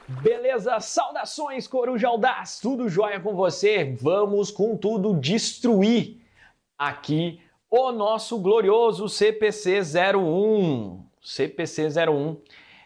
Beleza? Saudações, Coruja Audaz! Tudo jóia com você? Vamos com tudo destruir aqui o nosso glorioso CPC 01. CPC 01,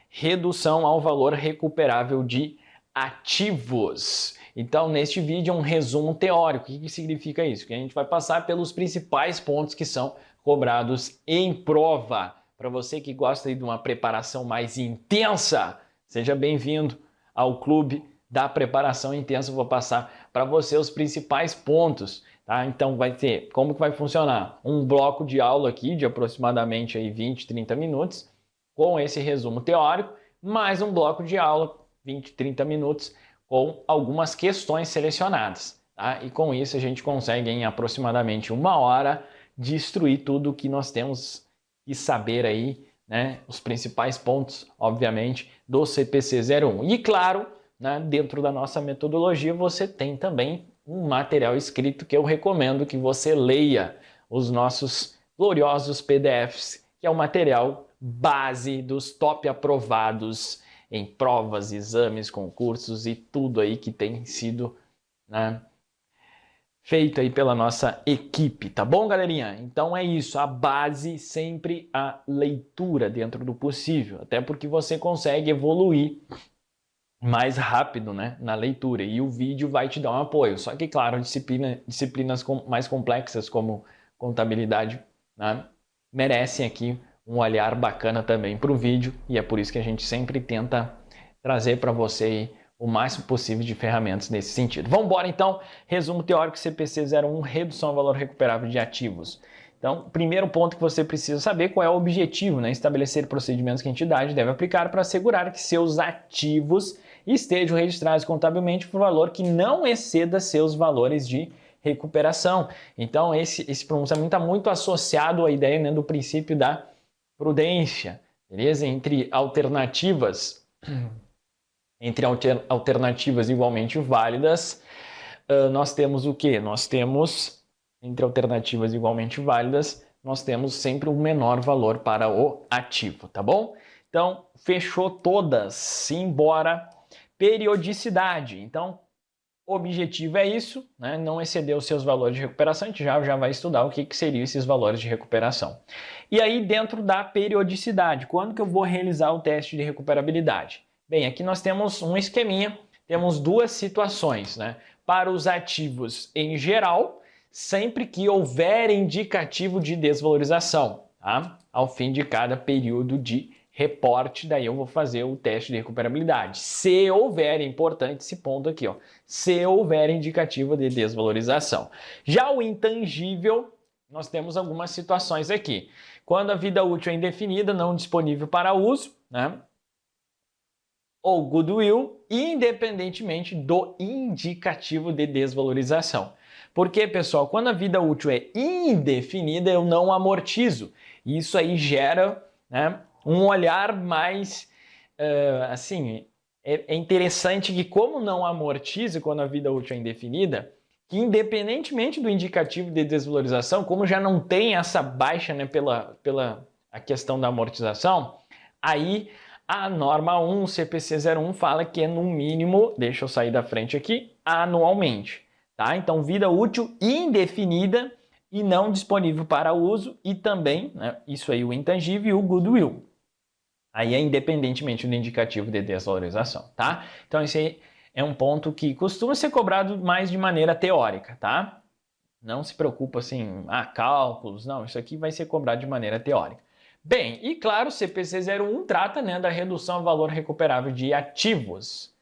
redução ao valor recuperável de ativos. Então, neste vídeo é um resumo teórico. O que significa isso? Que a gente vai passar pelos principais pontos que são cobrados em prova. Para você que gosta de uma preparação mais intensa, seja bem-vindo ao clube da preparação intensa. Eu vou passar para você os principais pontos, tá? Então vai ter, como que vai funcionar? Um bloco de aula aqui de aproximadamente aí 20, 30 minutos, com esse resumo teórico, mais um bloco de aula 20, 30 minutos com algumas questões selecionadas, tá? E com isso a gente consegue em aproximadamente 1 hora destruir tudo que nós temos que saber aí, né, os principais pontos, obviamente, do CPC 01. E claro, né, dentro da nossa metodologia você tem também um material escrito que eu recomendo que você leia, os nossos gloriosos PDFs, que é o material base dos top aprovados em provas, exames, concursos e tudo aí que tem sido, né, feito aí pela nossa equipe, tá bom, galerinha? Então é isso, a base sempre a leitura dentro do possível, até porque você consegue evoluir mais rápido, né, na leitura, e o vídeo vai te dar um apoio. Só que, claro, disciplinas mais complexas como contabilidade, né, merecem aqui um olhar bacana também para o vídeo, e é por isso que a gente sempre tenta trazer para você aí o máximo possível de ferramentas nesse sentido. Vamos embora então, resumo teórico CPC 01, redução ao valor recuperável de ativos. Então, primeiro ponto que você precisa saber qual é o objetivo, né? Estabelecer procedimentos que a entidade deve aplicar para assegurar que seus ativos estejam registrados contabilmente por valor que não exceda seus valores de recuperação. Então, esse pronunciamento está muito associado à ideia, né, do princípio da prudência, beleza? Entre alternativas igualmente válidas, nós temos o quê? Entre alternativas igualmente válidas, nós temos sempre um menor valor para o ativo, tá bom? Então, fechou todas, simbora. Periodicidade. Então, o objetivo é isso, né? Não exceder os seus valores de recuperação. A gente já vai estudar o que seriam esses valores de recuperação. E aí, dentro da periodicidade, quando que eu vou realizar o teste de recuperabilidade? Bem, aqui nós temos um esqueminha, temos duas situações, né? Para os ativos em geral, sempre que houver indicativo de desvalorização, tá? Ao fim de cada período de reporte, daí eu vou fazer o teste de recuperabilidade. Se houver, é importante esse ponto aqui, ó, se houver indicativo de desvalorização. Já o intangível, nós temos algumas situações aqui. Quando a vida útil é indefinida, não disponível para uso, né? Ou goodwill, independentemente do indicativo de desvalorização. Porque, pessoal, quando a vida útil é indefinida, eu não amortizo. Isso aí gera, né, um olhar mais, assim, é interessante que como não amortiza quando a vida útil é indefinida, que independentemente do indicativo de desvalorização, como já não tem essa baixa, né, pela a questão da amortização, aí a norma 1, CPC 01, fala que é no mínimo, deixa eu sair da frente aqui, anualmente, tá? Então, vida útil indefinida e não disponível para uso, e também, né, isso aí, o intangível e o goodwill. Aí é independentemente do indicativo de desvalorização, tá? Então, esse aí é um ponto que costuma ser cobrado mais de maneira teórica, tá? Não se preocupa assim, cálculos, não, isso aqui vai ser cobrado de maneira teórica. Bem, e claro, o CPC 01 trata, né, da redução ao valor recuperável de ativos,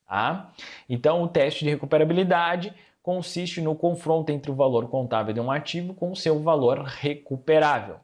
tá? Então, o teste de recuperabilidade consiste no confronto entre o valor contábil de um ativo com o seu valor recuperável.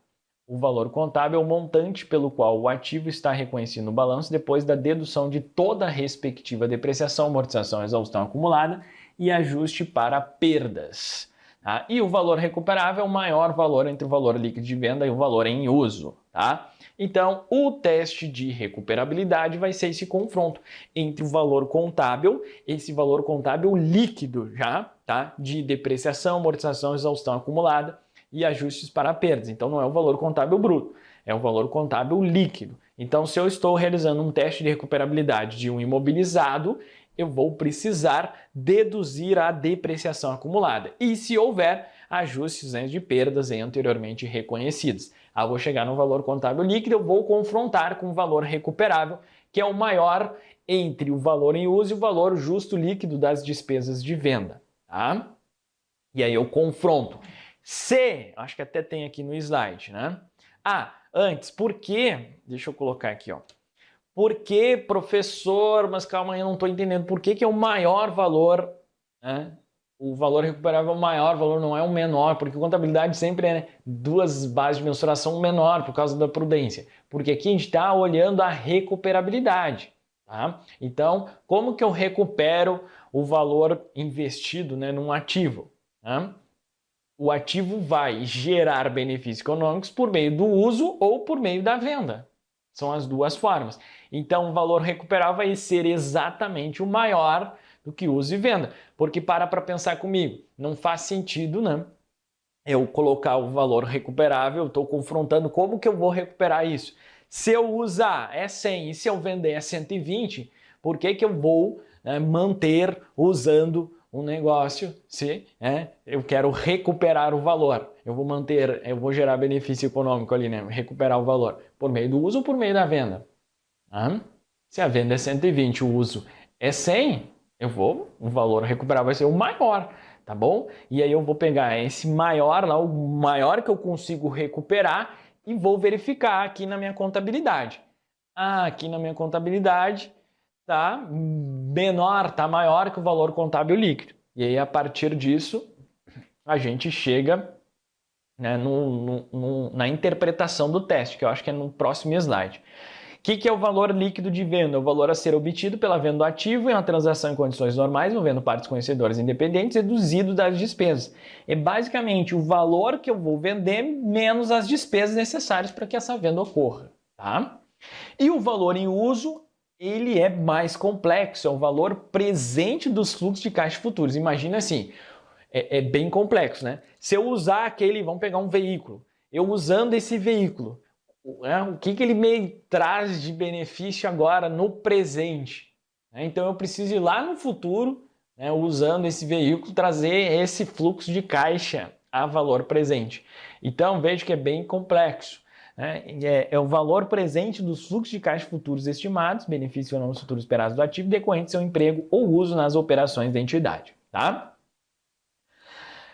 O valor contábil é o montante pelo qual o ativo está reconhecido no balanço depois da dedução de toda a respectiva depreciação, amortização, exaustão acumulada e ajuste para perdas. Tá? E o valor recuperável é o maior valor entre o valor líquido de venda e o valor em uso. Tá? Então, o teste de recuperabilidade vai ser esse confronto entre o valor contábil, esse valor contábil líquido já, tá? De depreciação, amortização, exaustão acumulada e ajustes para perdas. Então, não é o valor contábil bruto, é o valor contábil líquido. Então, se eu estou realizando um teste de recuperabilidade de um imobilizado, eu vou precisar deduzir a depreciação acumulada. E se houver ajustes, né, de perdas anteriormente reconhecidos. Eu vou chegar no valor contábil líquido, eu vou confrontar com o valor recuperável, que é o maior entre o valor em uso e o valor justo líquido das despesas de venda. Tá? E aí eu confronto. Se, acho que até tem aqui no slide, né? Antes, por quê? Deixa eu colocar aqui, ó. Por que, professor? Mas calma aí, eu não estou entendendo. Por que é o maior valor, né? O valor recuperável é o maior, o valor não é o menor, porque contabilidade sempre é, né, duas bases de mensuração menor por causa da prudência. Porque aqui a gente está olhando a recuperabilidade. Tá? Então, como que eu recupero o valor investido, né, num ativo? Tá? O ativo vai gerar benefícios econômicos por meio do uso ou por meio da venda. São as duas formas. Então, o valor recuperável vai ser exatamente o maior do que uso e venda. Porque para pensar comigo, não faz sentido, né? Eu colocar o valor recuperável, eu estou confrontando como que eu vou recuperar isso. Se eu usar é 100 e se eu vender é 120, por que eu vou, né, manter usando um negócio se eu quero recuperar o valor? Eu vou manter, eu vou gerar benefício econômico ali, né? Recuperar o valor por meio do uso ou por meio da venda? Se a venda é 120, o uso é 100, o valor recuperável vai ser o maior, tá bom? E aí eu vou pegar esse maior lá, o maior que eu consigo recuperar e vou verificar aqui na minha contabilidade. Aqui na minha contabilidade tá menor, tá maior que o valor contábil líquido. E aí a partir disso a gente chega, né, na interpretação do teste, que eu acho que é no próximo slide. O que é o valor líquido de venda? O valor a ser obtido pela venda do ativo em uma transação em condições normais, envolvendo partes conhecedoras independentes, reduzido das despesas. É basicamente o valor que eu vou vender menos as despesas necessárias para que essa venda ocorra. Tá? E o valor em uso, ele é mais complexo, é o valor presente dos fluxos de caixa futuros. Imagina assim, é bem complexo, né? Se eu usar vamos pegar um veículo, eu usando esse veículo, o que ele me traz de benefício agora no presente? Então eu preciso ir lá no futuro, né, usando esse veículo, trazer esse fluxo de caixa a valor presente. Então vejo que é bem complexo. É o valor presente dos fluxos de caixa futuros estimados, benefício ou não futuros esperados do ativo, decorrente do seu emprego ou uso nas operações da entidade. Tá?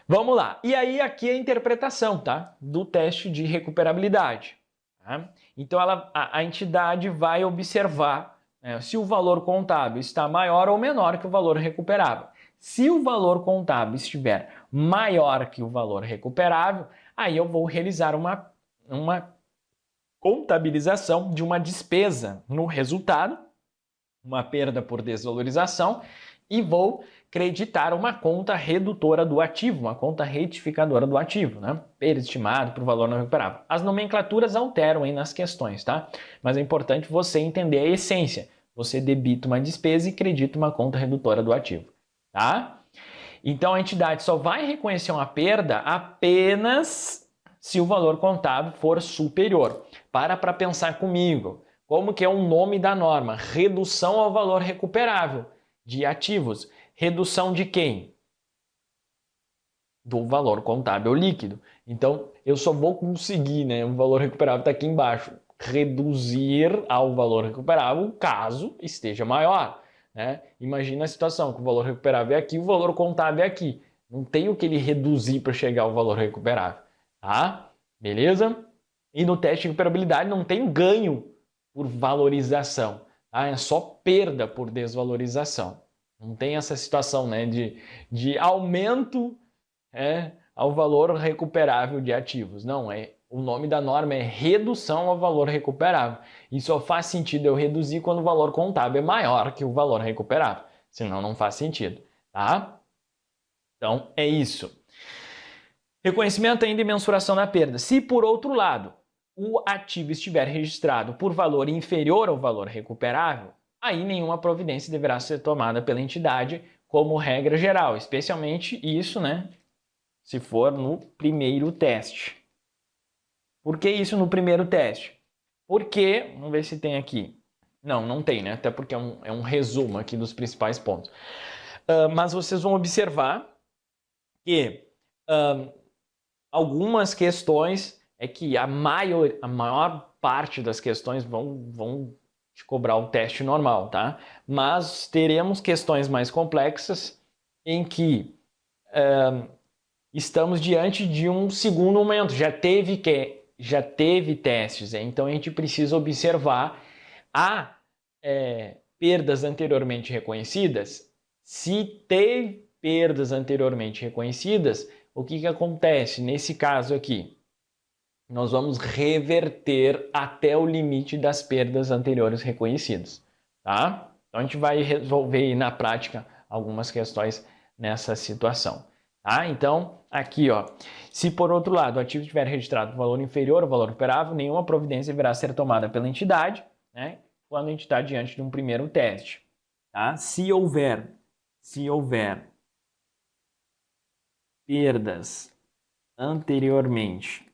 Vamos lá. E aí aqui é a interpretação, tá, do teste de recuperabilidade. Tá? Então a entidade vai observar, né, se o valor contábil está maior ou menor que o valor recuperável. Se o valor contábil estiver maior que o valor recuperável, aí eu vou realizar uma contabilização de uma despesa no resultado, uma perda por desvalorização, e vou creditar uma conta redutora do ativo, uma conta retificadora do ativo, né? Estimado para o valor não recuperável. As nomenclaturas alteram aí nas questões, tá? Mas é importante você entender a essência. Você debita uma despesa e credita uma conta redutora do ativo, tá? Então a entidade só vai reconhecer uma perda apenas se o valor contábil for superior. Para pensar comigo. Como que é o nome da norma? Redução ao valor recuperável de ativos. Redução de quem? Do valor contábil líquido. Então, eu só vou conseguir, né, o valor recuperável está aqui embaixo, reduzir ao valor recuperável caso esteja maior. Né? Imagina a situação, que o valor recuperável é aqui, o valor contábil é aqui. Não tem o que ele reduzir para chegar ao valor recuperável. Tá? Beleza? E no teste de recuperabilidade não tem ganho por valorização. Tá? É só perda por desvalorização. Não tem essa situação, né, de aumento ao valor recuperável de ativos. Não, o nome da norma é redução ao valor recuperável. E só faz sentido eu reduzir quando o valor contábil é maior que o valor recuperável. Senão não faz sentido. Tá? Então é isso. Reconhecimento ainda e mensuração da perda. Se, por outro lado, o ativo estiver registrado por valor inferior ao valor recuperável, aí nenhuma providência deverá ser tomada pela entidade como regra geral, especialmente isso, né, se for no primeiro teste. Por que isso no primeiro teste? Por quê? Vamos ver se tem aqui. Não, não tem, né? Até porque é um resumo aqui dos principais pontos. Mas vocês vão observar que algumas questões é que a maior parte das questões vão te cobrar o teste normal, tá? Mas teremos questões mais complexas em que estamos diante de um segundo momento. Já teve testes, então a gente precisa observar há perdas anteriormente reconhecidas. Se teve perdas anteriormente reconhecidas, o que acontece? Nesse caso aqui, nós vamos reverter até o limite das perdas anteriores reconhecidas, tá? Então a gente vai resolver aí na prática algumas questões nessa situação, tá? Então, aqui, ó, se por outro lado o ativo tiver registrado valor inferior ao valor operável, nenhuma providência deverá ser tomada pela entidade, né? Quando a gente está diante de um primeiro teste, tá? Se houver perdas anteriormente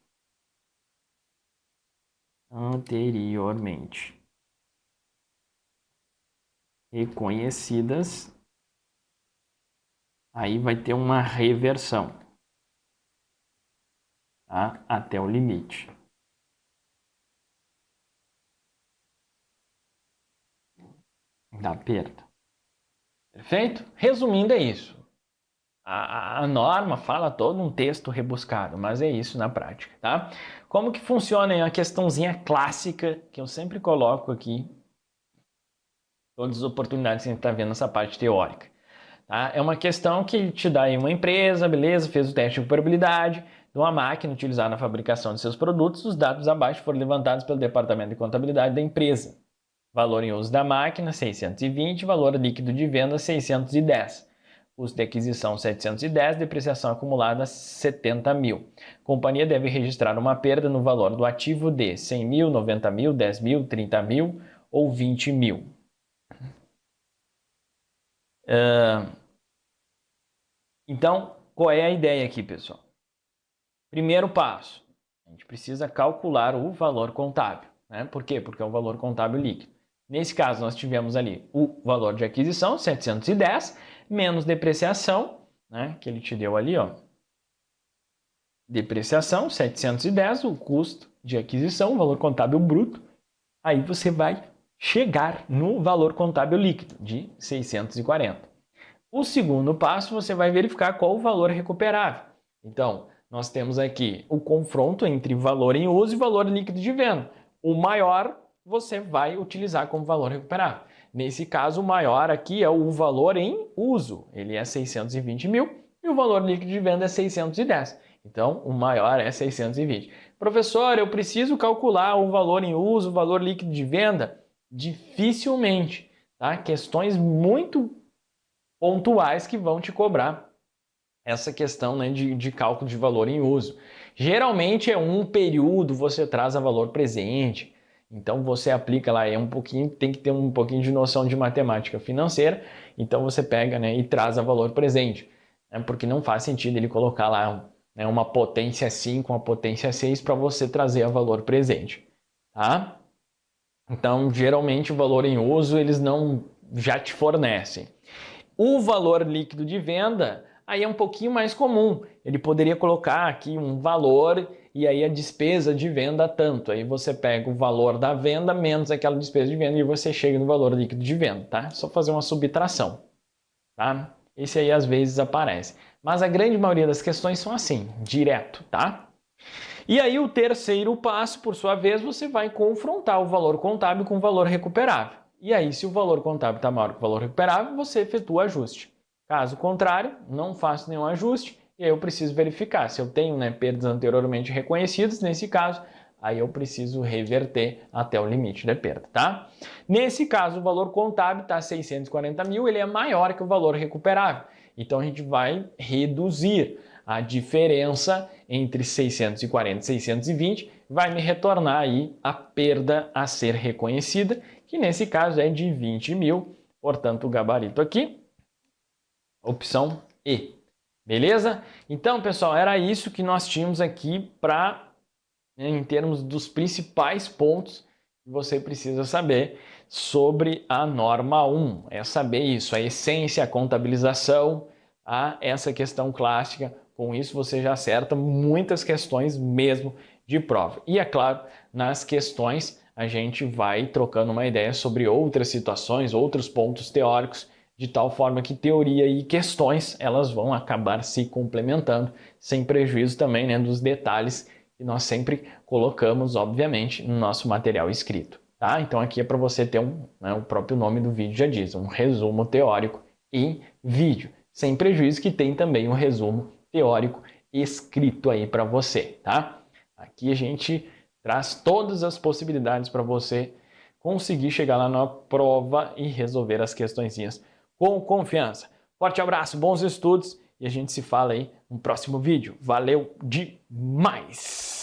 reconhecidas, aí vai ter uma reversão, tá? Até o limite. Da perda. Perfeito? Resumindo, é isso. A norma fala todo um texto rebuscado, mas é isso na prática, tá? Como que funciona a questãozinha clássica que eu sempre coloco aqui, todas as oportunidades que a gente está vendo nessa parte teórica, tá? É uma questão que te dá aí uma empresa, beleza, fez o teste de operabilidade de uma máquina utilizada na fabricação de seus produtos, os dados abaixo foram levantados pelo departamento de contabilidade da empresa. Valor em uso da máquina, 620, valor líquido de venda, 610. Custo de aquisição 710, depreciação acumulada 70 mil. Companhia deve registrar uma perda no valor do ativo de 100 mil, 90 mil, 10 mil, 30 mil ou 20 mil. Então, qual é a ideia aqui, pessoal? Primeiro passo, a gente precisa calcular o valor contábil, né? Por quê? Porque é o valor contábil líquido. Nesse caso, nós tivemos ali o valor de aquisição, 710, menos depreciação, né? Que ele te deu ali, ó. Depreciação, 710, o custo de aquisição, o valor contábil bruto. Aí você vai chegar no valor contábil líquido de 640. O segundo passo, você vai verificar qual o valor recuperável. Então, nós temos aqui o confronto entre valor em uso e valor líquido de venda. O maior você vai utilizar como valor recuperável. Nesse caso, o maior aqui é o valor em uso. Ele é 620 mil e o valor líquido de venda é 610. Então, o maior é 620. Professor, eu preciso calcular o valor em uso, o valor líquido de venda? Dificilmente, tá? Questões muito pontuais que vão te cobrar essa questão, né, de cálculo de valor em uso. Geralmente é um período, você traz a valor presente, então você aplica lá, tem que ter um pouquinho de noção de matemática financeira, então você pega, né, e traz a valor presente, né, porque não faz sentido ele colocar lá, né, uma potência 5, uma potência 6 para você trazer a valor presente, tá? Então, geralmente o valor em uso eles não já te fornecem. O valor líquido de venda, aí é um pouquinho mais comum. Ele poderia colocar aqui um valor e aí a despesa de venda tanto. Aí você pega o valor da venda menos aquela despesa de venda e você chega no valor líquido de venda, tá? Só fazer uma subtração, tá? Esse aí às vezes aparece. Mas a grande maioria das questões são assim, direto, tá? E aí o terceiro passo, por sua vez, você vai confrontar o valor contábil com o valor recuperável. E aí, se o valor contábil está maior que o valor recuperável, você efetua o ajuste. Caso contrário, não faço nenhum ajuste e aí eu preciso verificar se eu tenho, né, perdas anteriormente reconhecidas. Nesse caso, aí eu preciso reverter até o limite da perda, tá? Nesse caso, o valor contábil está 640 mil, ele é maior que o valor recuperável. Então, a gente vai reduzir a diferença entre 640 e 620, vai me retornar aí a perda a ser reconhecida, que nesse caso é de 20 mil, portanto o gabarito aqui, opção E. Beleza? Então, pessoal, era isso que nós tínhamos aqui para, né, em termos dos principais pontos você precisa saber sobre a norma 1. É saber isso, a essência, a contabilização, essa questão clássica. Com isso você já acerta muitas questões mesmo de prova. E é claro, nas questões a gente vai trocando uma ideia sobre outras situações, outros pontos teóricos, de tal forma que teoria e questões elas vão acabar se complementando, sem prejuízo também, né, dos detalhes que nós sempre colocamos, obviamente, no nosso material escrito. Tá? Então aqui é para você ter o próprio nome do vídeo já diz, um resumo teórico em vídeo, sem prejuízo que tem também um resumo teórico escrito aí para você, tá? Aqui a gente traz todas as possibilidades para você conseguir chegar lá na prova e resolver as questõezinhas com confiança. Forte abraço, bons estudos e a gente se fala aí no próximo vídeo. Valeu demais!